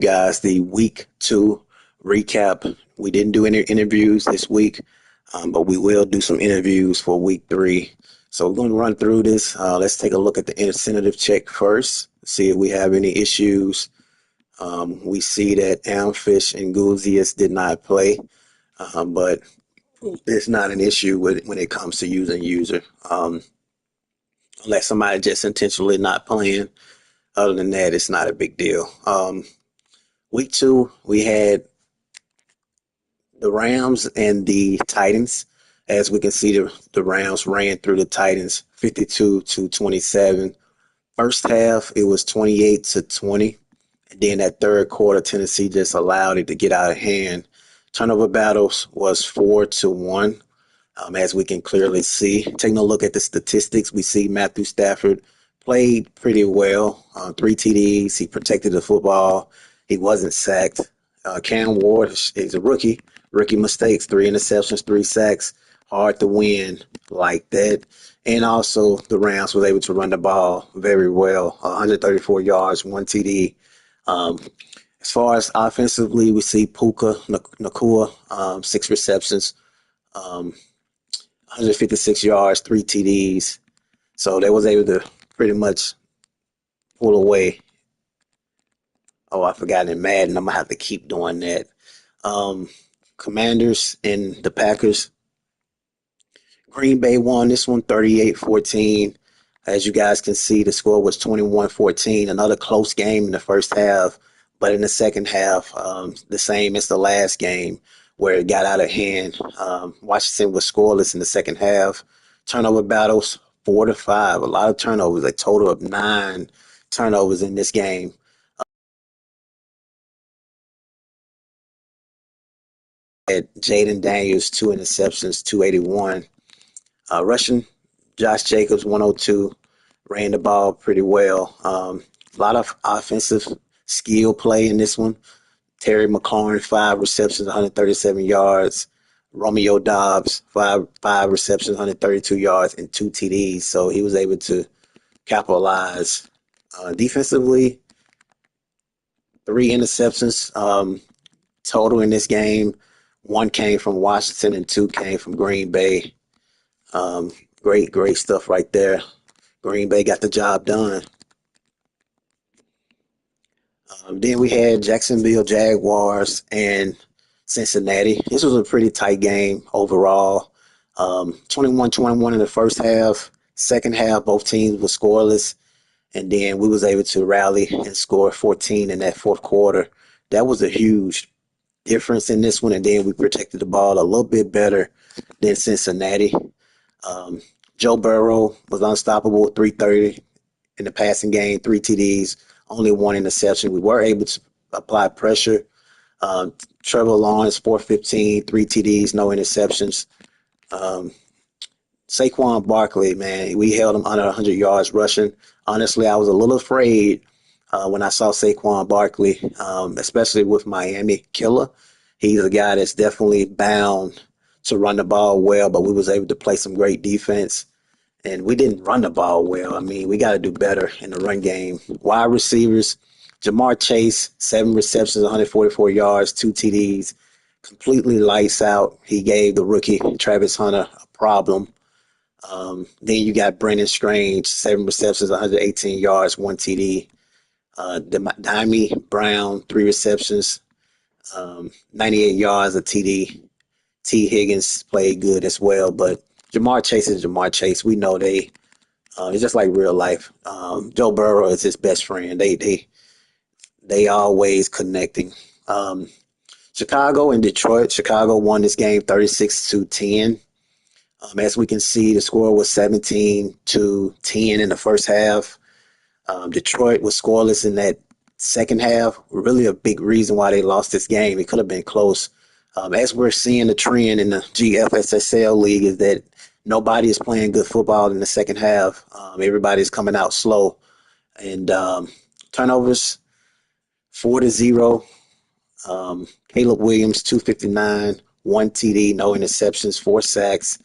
Guys, the week 2 recap. We didn't do any interviews this week, but we will do some interviews for week 3. So we're going to run through this. Let's take a look at the incentive check first, see if we have any issues. We see that Amfish and Gouzias did not play, but it's not an issue when it comes to user. Unless somebody just intentionally not playing. Other than that, it's not a big deal. Week 2, we had the Rams and the Titans. As we can see, the Rams ran through the Titans 52-27. First half, it was 28-20. And then that third quarter, Tennessee just allowed it to get out of hand. Turnover battles was 4-1, as we can clearly see. Taking a look at the statistics, we see Matthew Stafford played pretty well. 3 TDs. He protected the football. He wasn't sacked. Cam Ward is a rookie. Rookie mistakes, 3 interceptions, 3 sacks. Hard to win like that. And also, the Rams was able to run the ball very well. 134 yards, 1 TD. As far as offensively, we see Puka Nakua, 6 receptions, 156 yards, 3 TDs. So they was able to pretty much pull away. Oh, I forgot in Madden. I'm going to have to keep doing that. Commanders and the Packers. Green Bay won this one 38-14. As you guys can see, the score was 21-14. Another close game in the first half, but in the second half, the same as the last game where it got out of hand. Washington was scoreless in the second half. Turnover battles 4-5. A lot of turnovers, a total of 9 turnovers in this game. At Jaden Daniels, 2 interceptions, 281. Rushing, Josh Jacobs, 102, ran the ball pretty well. A lot of offensive skill play in this one. Terry McLaurin, 5 receptions, 137 yards. Romeo Dobbs, five receptions, 132 yards, and 2 TDs. So he was able to capitalize. Defensively, 3 interceptions total in this game. 1 came from Washington and 2 came from Green Bay. Great stuff right there. Green Bay got the job done. Then we had Jacksonville Jaguars and Cincinnati. This was a pretty tight game overall. 21-21 in the first half. Second half, both teams were scoreless. And then we was able to rally and score 14 in that fourth quarter. That was a huge difference in this one. And then we protected the ball a little bit better than Cincinnati. Joe Burrow was unstoppable, 330 in the passing game, 3 TDs, only 1 interception. We were able to apply pressure. Trevor Lawrence, 415, 3 TDs, no interceptions. Saquon Barkley, man, we held him under 100 yards rushing. Honestly, I was a little afraid when I saw Saquon Barkley, especially with Miami Killer. He's a guy that's definitely bound to run the ball well, but we was able to play some great defense. And we didn't run the ball well. I mean, we got to do better in the run game. Wide receivers, Jamar Chase, 7 receptions, 144 yards, 2 TDs, completely lights out. He gave the rookie Travis Hunter a problem. Then you got Brendan Strange, 7 receptions, 118 yards, 1 TD. Dimey Brown, 3 receptions, 98 yards, a TD. T. Higgins played good as well, but Jamar Chase is Jamar Chase. We know it's just like real life. Joe Burrow is his best friend. They always connecting. Chicago and Detroit. Chicago won this game 36-10. As we can see, the score was 17-10 in the first half. Detroit was scoreless in that second half. Really a big reason why they lost this game. It could have been close. As we're seeing the trend in the GFSSL league is that nobody is playing good football in the second half. Everybody's coming out slow. And turnovers, 4-0. Caleb Williams, 259, 1 TD, no interceptions, 4 sacks.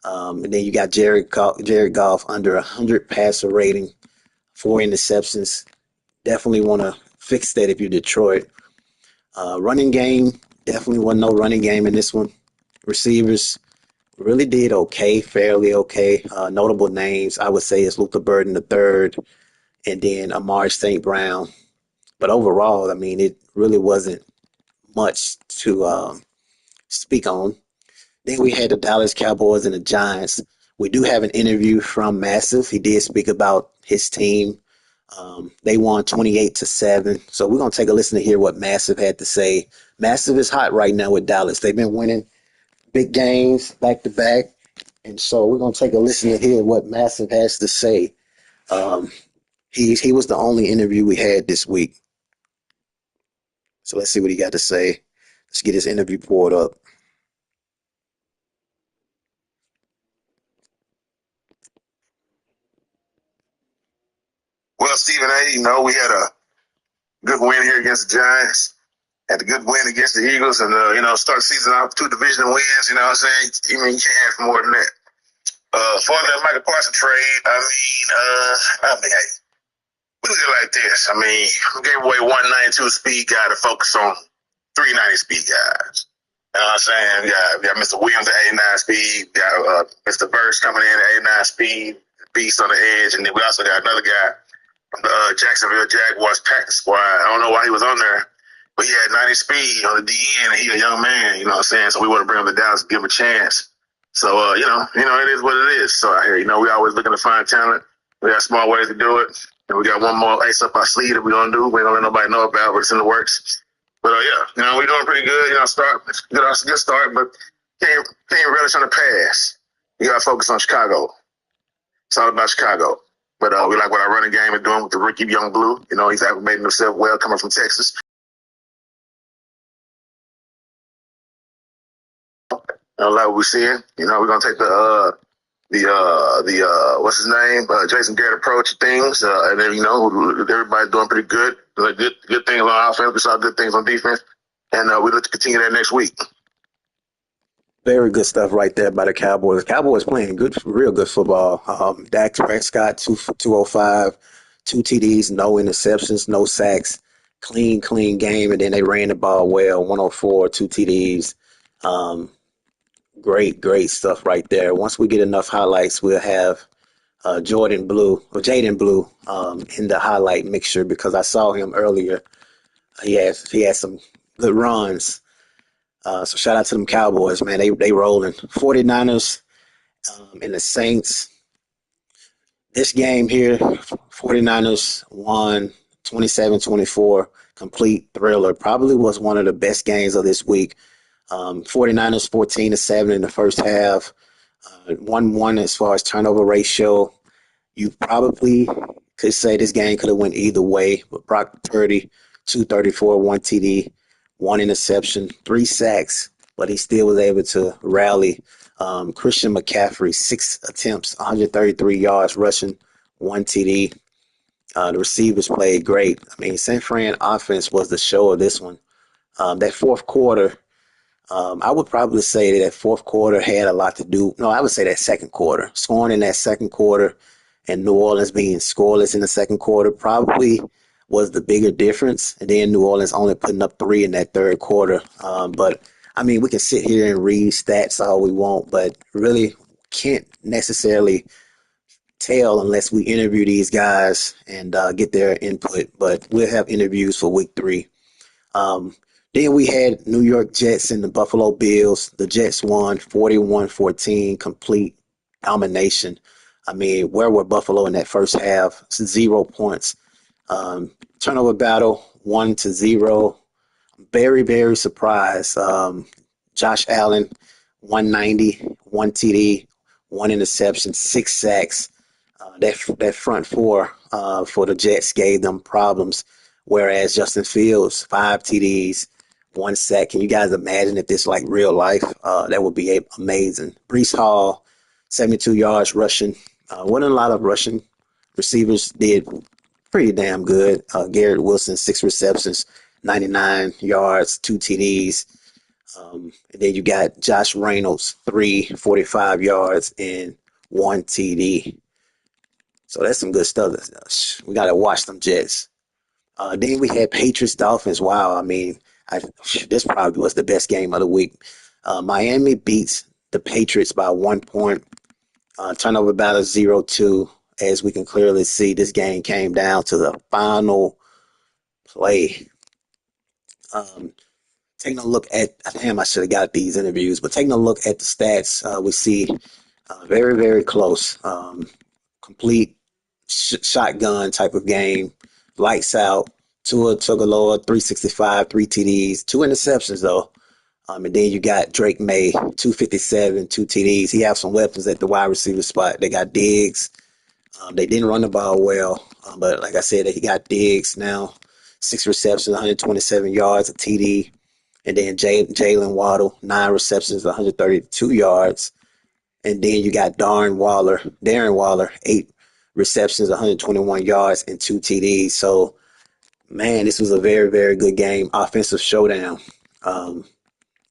And then you got Jared Goff under 100 passer rating, 4 interceptions. Definitely want to fix that if you're Detroit. Running game, definitely wasn't no running game in this one. Receivers really did okay, fairly okay. Notable names, I would say, is Luther Burden the third, and then Amari St. Brown. But overall, I mean, it really wasn't much to speak on. Then we had the Dallas Cowboys and the Giants. We do have an interview from Massive. He did speak about his team. They won 28-7. So we're gonna take a listen to hear what Massive had to say. Massive is hot right now with Dallas. They've been winning big games back to back, and so we're gonna take a listen to hear what Massive has to say. Um, he was the only interview we had this week. So let's see what he got to say. Let's get his interview pulled up. Well, Stephen A., we had a good win here against the Giants, had a good win against the Eagles, and, start the season off 2 division wins, you know what I'm saying? You can't have more than that. For the Michael Parsons trade, hey, we look at it like this. I mean, we gave away 192 speed guy to focus on 390 speed guys. You know what I'm saying? We got Mr. Williams at 89 speed, got Mr. Burst coming in at 89 speed, beast on the edge, and then we also got another guy from the Jacksonville Jaguars practice squad. I don't know why he was on there, but he had 90 speed on the DN, and he a young man, you know what I'm saying? So we want to bring him to Dallas, give him a chance. So, it is what it is. So, we always looking to find talent. We got small ways to do it. And we got one more ace up our sleeve that we're going to do. We don't let nobody know about, but it's in the works. But, we're doing pretty good. Good start, but can't relish on the pass. You got to focus on Chicago. It's all about Chicago. But we like what our running game is doing with the Ricky Young Blue. He's acclimating himself well coming from Texas. I like what we're seeing. We're gonna take the what's his name, Jason Garrett approach to things, and then everybody's doing pretty good. Like good things on offense. We saw good things on defense, and we look to continue that next week. Very good stuff right there by the Cowboys. Cowboys playing good, real good football. Dak Prescott, 205, 2 TDs, no interceptions, no sacks, clean game, and then they ran the ball well, 104, 2 TDs. Um, great stuff right there. Once we get enough highlights, we'll have Jaden Blue in the highlight mixture because I saw him earlier. He had some good runs. So shout out to them Cowboys, man. They rolling. 49ers and the Saints. This game here, 49ers won 27-24. Complete thriller. Probably was one of the best games of this week. 49ers 14-7 in the first half. 1-1 as far as turnover ratio. You probably could say this game could have went either way, but Brock Purdy, 234, 1 TD, 1 interception, 3 sacks, but he still was able to rally. Christian McCaffrey, 6 attempts, 133 yards rushing, 1 TD. The receivers played great. I mean, San Fran offense was the show of this one. That fourth quarter, I would probably say that fourth quarter had a lot to do. No, I would say that second quarter. Scoring in that second quarter and New Orleans being scoreless in the second quarter probably was the bigger difference. And then New Orleans only putting up 3 in that third quarter. But, I mean, we can sit here and read stats all we want, but really can't necessarily tell unless we interview these guys and get their input. But we'll have interviews for week 3. Um, then we had New York Jets and the Buffalo Bills. The Jets won 41-14, complete domination. I mean, where were Buffalo in that first half? 0 points. Turnover battle, 1-0. Very surprised. Josh Allen, 190, 1 TD, 1 interception, 6 sacks. That front four for the Jets gave them problems. Whereas Justin Fields, 5 TDs, 1 sack. Can you guys imagine if this like real life? That would be amazing. Brees Hall, 72 yards rushing. Wasn't a lot of rushing. Receivers did pretty damn good. Garrett Wilson, 6 receptions, 99 yards, 2 TDs. And then you got Josh Reynolds, 45 yards, and 1 TD. So that's some good stuff. We got to watch them Jets. Then we had Patriots Dolphins. Wow, I mean, I, this probably was the best game of the week. Miami beats the Patriots by 1 point. Turnover battle 0-2. As we can clearly see, this game came down to the final play. Um, Taking a look at, damn, I should have got these interviews, but taking a look at the stats, we see very, very close. Complete shotgun type of game, lights out. Tua Tagovailoa, 365, three TDs, two interceptions though. And then you got Drake May, 257, two TDs. He has some weapons at the wide receiver spot. They got Diggs. They didn't run the ball well, but like I said, he got Diggs now, 6 receptions, 127 yards, a TD. And then Jalen Waddle, 9 receptions, 132 yards. And then you got Darren Waller, 8 receptions, 121 yards, and two TDs. So, man, this was a very, very good game. Offensive showdown. Um,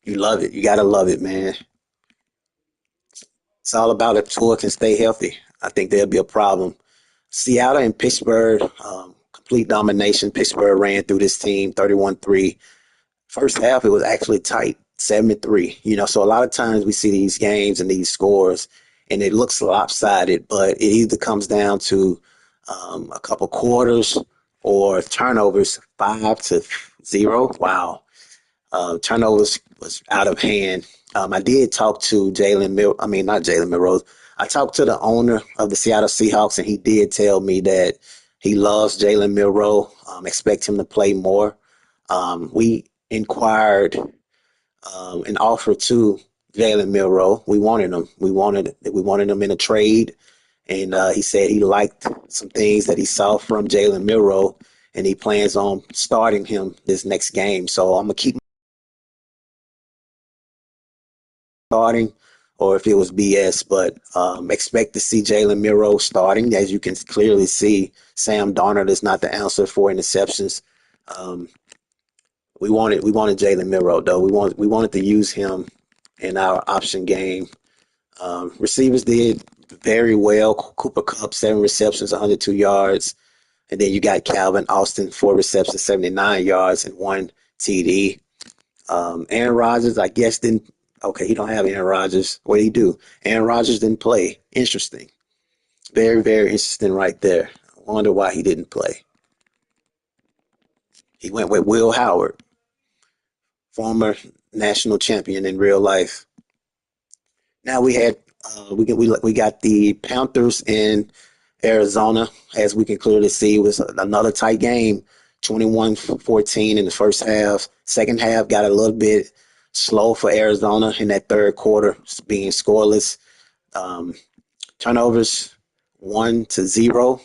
you love it. You got to love it, man. It's all about if Tua can stay healthy. I think there'll be a problem. Seattle and Pittsburgh, complete domination. Pittsburgh ran through this team 31-3. First half, it was actually tight, 7-3. So a lot of times we see these games and these scores, and it looks lopsided, but it either comes down to a couple quarters or turnovers, 5-0. Wow. Turnovers was out of hand. I did talk to not Jalen Milroe. I talked to the owner of the Seattle Seahawks, and he did tell me that he loves Jalen Milroe, expect him to play more. We inquired an offer to Jalen Milroe. We wanted him. We wanted him in a trade, and he said he liked some things that he saw from Jalen Milroe, and he plans on starting him this next game. So I'm gonna keep starting, or if it was BS, but expect to see Jalen Milroe starting. As you can clearly see, Sam Darnold is not the answer for interceptions. Um, we wanted Jalen Milroe though. We wanted to use him in our option game. Receivers did very well. Cooper Kupp, 7 receptions, 102 yards. And then you got Calvin Austin, 4 receptions, 79 yards, and one TD. Aaron Rodgers, I guess, didn't. Okay, he don't have Aaron Rodgers. What did he do? Aaron Rodgers didn't play. Interesting. Very, very interesting right there. I wonder why he didn't play. He went with Will Howard, former national champion in real life. Now we got the Panthers in Arizona, as we can clearly see, it was another tight game, 21-14 in the first half. Second half got a little bit slow for Arizona in that third quarter, being scoreless. Um, Turnovers 1-0.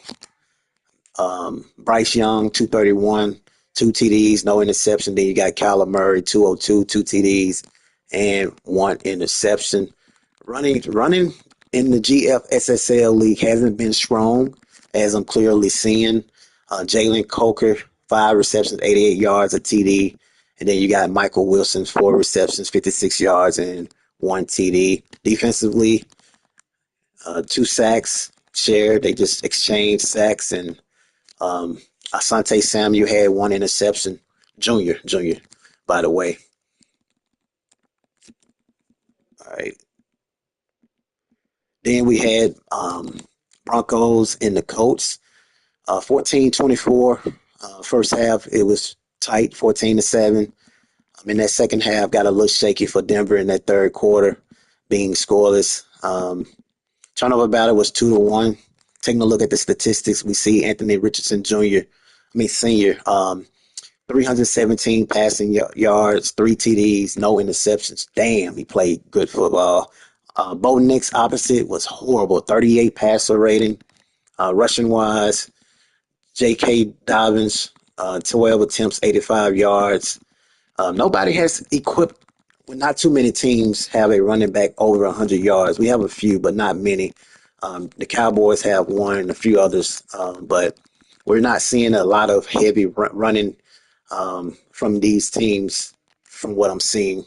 Bryce Young, 231, two TDs, no interception. Then you got Kyler Murray, 202, two TDs, and one interception. Running in the GFSSL league hasn't been strong, as I'm clearly seeing. Jalen Coker, 5 receptions, 88 yards, a TD. And then you got Michael Wilson, 4 receptions, 56 yards, and one TD. Defensively, 2 sacks shared. They just exchanged sacks, and Asante Samuel had one interception. Junior, by the way. All right. Then we had Broncos and the Colts, 14-24. First half, it was tight, 14-7. In that second half, got a little shaky for Denver in that third quarter, being scoreless. Turnover battle was 2-1. Taking a look at the statistics, we see Anthony Richardson Senior, 317 passing yards, three TDs, no interceptions. Damn, he played good football. Bo Nix opposite was horrible, 38 passer rating. Rushing wise, J.K. Dobbins, 12 attempts, 85 yards. Nobody has equipped. Well, not too many teams have a running back over 100 yards. We have a few, but not many. The Cowboys have one and a few others, but we're not seeing a lot of heavy running from these teams from what I'm seeing.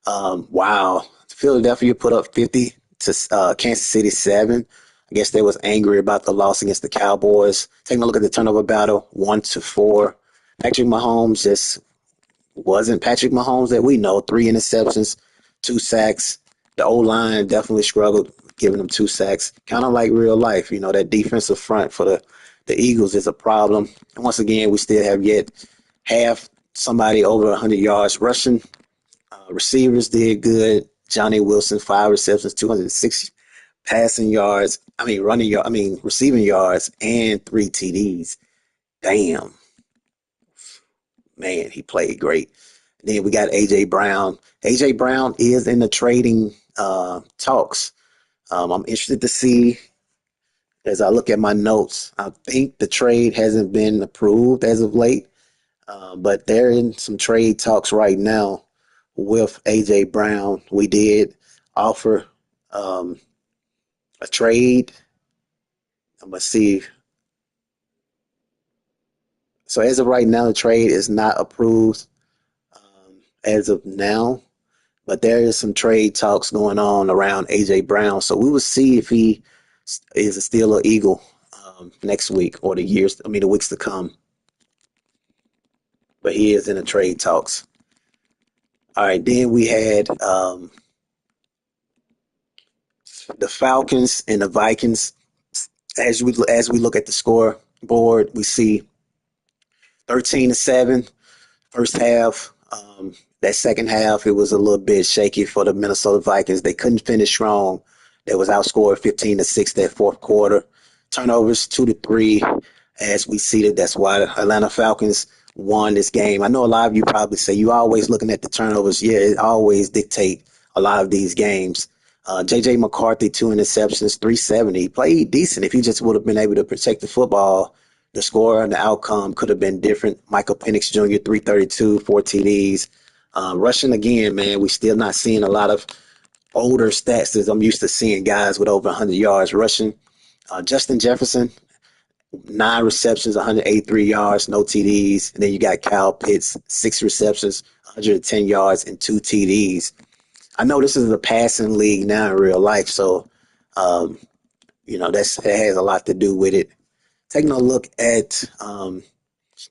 Wow. Philadelphia put up 50 to Kansas City 7. I guess they was angry about the loss against the Cowboys. Taking a look at the turnover battle, 1-4. Patrick Mahomes just wasn't Patrick Mahomes that we know. 3 interceptions, 2 sacks. The O line definitely struggled giving him 2 sacks. Kind of like real life, that defensive front for the Eagles is a problem. And once again, we still have yet have somebody over 100 yards rushing. Receivers did good. Johnny Wilson, 5 receptions, 260 passing yards. Receiving yards and 3 TDs. Damn, man, he played great. Then we got AJ Brown. AJ Brown is in the trading talks. I'm interested to see as I look at my notes. I think the trade hasn't been approved as of late, but they're in some trade talks right now with AJ Brown. We did offer um, a trade. I'm gonna see. So as of right now, the trade is not approved as of now. But there is some trade talks going on around AJ Brown. So we will see if he is still an Eagle next week or the weeks to come. But he is in the trade talks. All right, then we had the Falcons and the Vikings. As we look at the scoreboard, we see 13-7 first half. That second half, it was a little bit shaky for the Minnesota Vikings. They couldn't finish strong. They was outscored 15-6 that fourth quarter. Turnovers 2-3 as we seeded. That's why the Atlanta Falcons won this game. I know a lot of you probably say you always looking at the turnovers. Yeah, it always dictate a lot of these games. J.J. McCarthy, 2 interceptions, 370. He played decent. If he just would have been able to protect the football, the score and the outcome could have been different. Michael Penix Jr., 332, 4 TDs. Rushing again, man, we still not seeing a lot of older stats as I'm used to seeing guys with over 100 yards rushing. Justin Jefferson, 9 receptions, 183 yards, no TDs. And then you got Kyle Pitts, 6 receptions, 110 yards, and 2 TDs. I know this is a passing league now in real life, so um, that has a lot to do with it. Taking a look at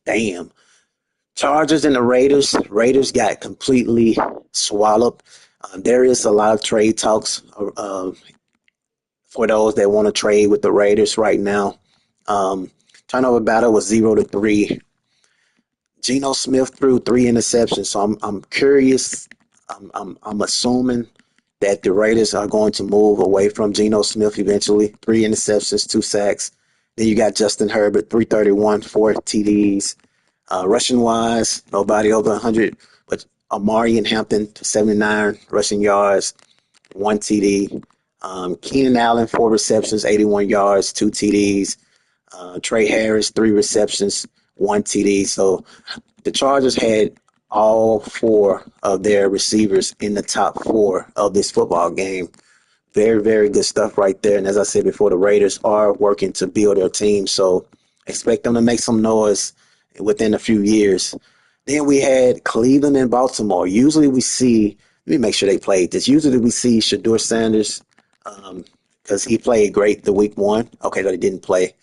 damn Chargers and the Raiders. Raiders got completely swallowed. There is a lot of trade talks for those that want to trade with the Raiders right now. Um, Turnover battle was 0-3. Geno Smith threw 3 interceptions, so I'm curious. I'm assuming that the Raiders are going to move away from Geno Smith eventually. 3 interceptions, 2 sacks. Then you got Justin Herbert, 331, 4 TDs. Rushing wise, nobody over 100, but Amari and Hampton, 79 rushing yards, 1 TD. Keenan Allen, 4 receptions, 81 yards, 2 TDs. Trey Harris, 3 receptions, 1 TD. So the Chargers had all 4 of their receivers in the top 4 of this football game. Very, very good stuff right there. And as I said before, the Raiders are working to build their team. So expect them to make some noise within a few years. Then we had Cleveland and Baltimore. Usually we see, let me make sure they played this. Usually we see Shador Sanders because he played great the week 1. Okay, but he didn't play.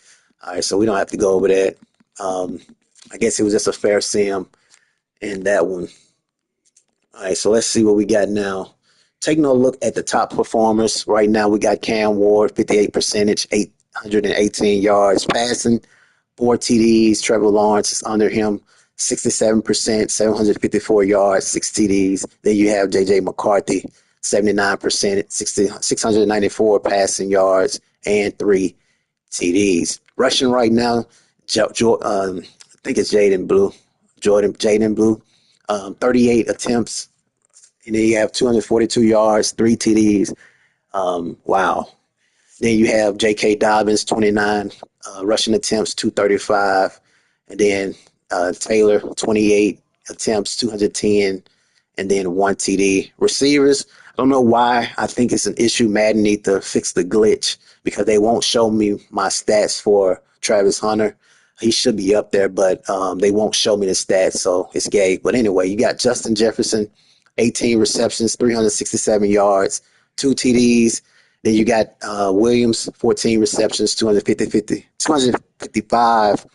All right, so we don't have to go over that. I guess it was just a fair sim in that one. All right, so let's see what we got now. Taking a look at the top performers right now, we got Cam Ward, 58 percentage, 818 yards passing, 4 TDs. Trevor Lawrence is under him, 67%, 754 yards, 6 TDs. Then you have J.J. McCarthy, 79%, 694 passing yards, and 3 TDs. Rushing right now, I think it's Jaden Blue, 38 attempts, and then you have 242 yards, 3 TDs. Wow. Then you have J.K. Dobbins, 29 rushing attempts, 235. And then Taylor, 28 attempts, 210, and then 1 TD. Receivers, I don't know why. I think it's an issue Madden need to fix the glitch because they won't show me my stats for Travis Hunter. He should be up there, but they won't show me the stats, so it's gay. But anyway, you got Justin Jefferson, 18 receptions, 367 yards, 2 TDs. Then you got Williams, 14 receptions, 255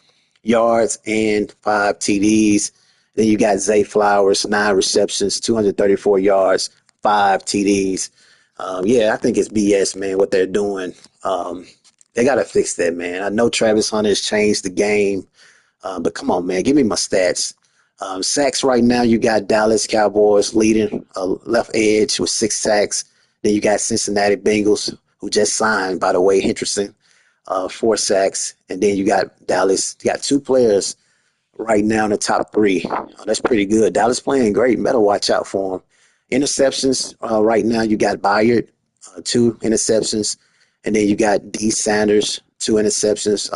yards and 5 TDs. Then you got Zay Flowers, 9 receptions, 234 yards, 5 TDs. Yeah, I think it's BS, man, what they're doing. They got to fix that, man. I know Travis Hunter has changed the game, but come on, man, give me my stats. Sacks right now, you got Dallas Cowboys leading left edge with 6 sacks. Then you got Cincinnati Bengals, who just signed, by the way, Henderson, 4 sacks. And then you got Dallas. You got 2 players right now in the top 3. That's pretty good. Dallas playing great. Better watch out for them. Interceptions right now, you got Bayard, 2 interceptions. And then you got D. Sanders, 2 interceptions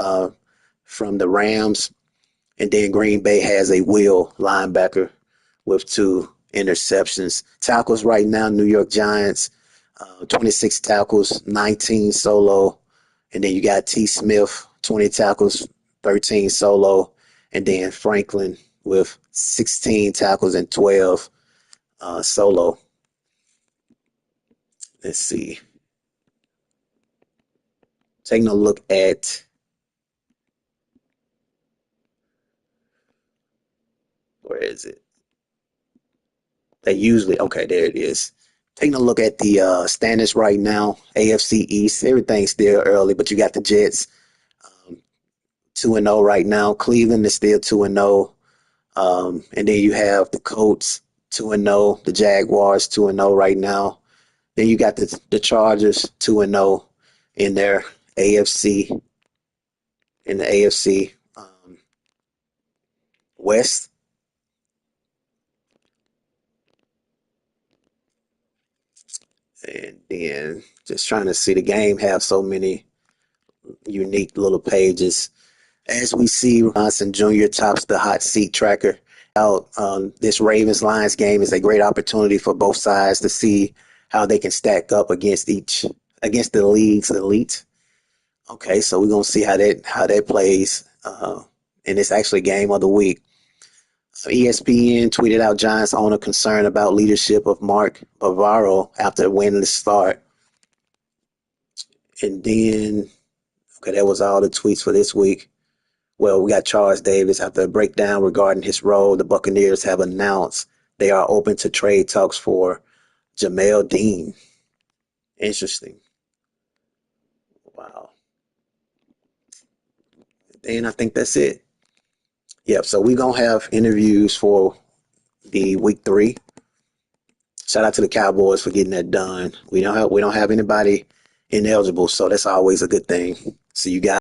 from the Rams. And then Green Bay has a Will linebacker with 2 interceptions. Tackles right now, New York Giants, 26 tackles, 19 solo. And then you got T. Smith, 20 tackles, 13 solo. And then Franklin with 16 tackles and 12 solo. Let's see. Taking a look at, where is it? They usually, okay, there it is. Taking a look at the standings right now, AFC East, everything's still early, but you got the Jets 2-0 right now. Cleveland is still 2-0. And then you have the Colts 2-0, the Jaguars 2-0 right now. Then you got the Chargers 2-0 in their AFC, in the AFC West. And then just trying to see, the game have so many unique little pages. As we see, Johnson Jr. tops the hot seat tracker. Out this Ravens Lions game is a great opportunity for both sides to see how they can stack up against the league's elite. Okay, so we're gonna see how that plays, and it's actually game of the week. So ESPN tweeted out Giants owner concern about leadership of Mark Bavaro after a winless start, and then okay, that was all the tweets for this week. Well, we got Charles Davis after a breakdown regarding his role. The Buccaneers have announced they are open to trade talks for Jamel Dean. Interesting. Wow. And I think that's it. Yep. So we're gonna have interviews for the week 3. Shout out to the Cowboys for getting that done. We don't have anybody ineligible, so that's always a good thing. So you guys.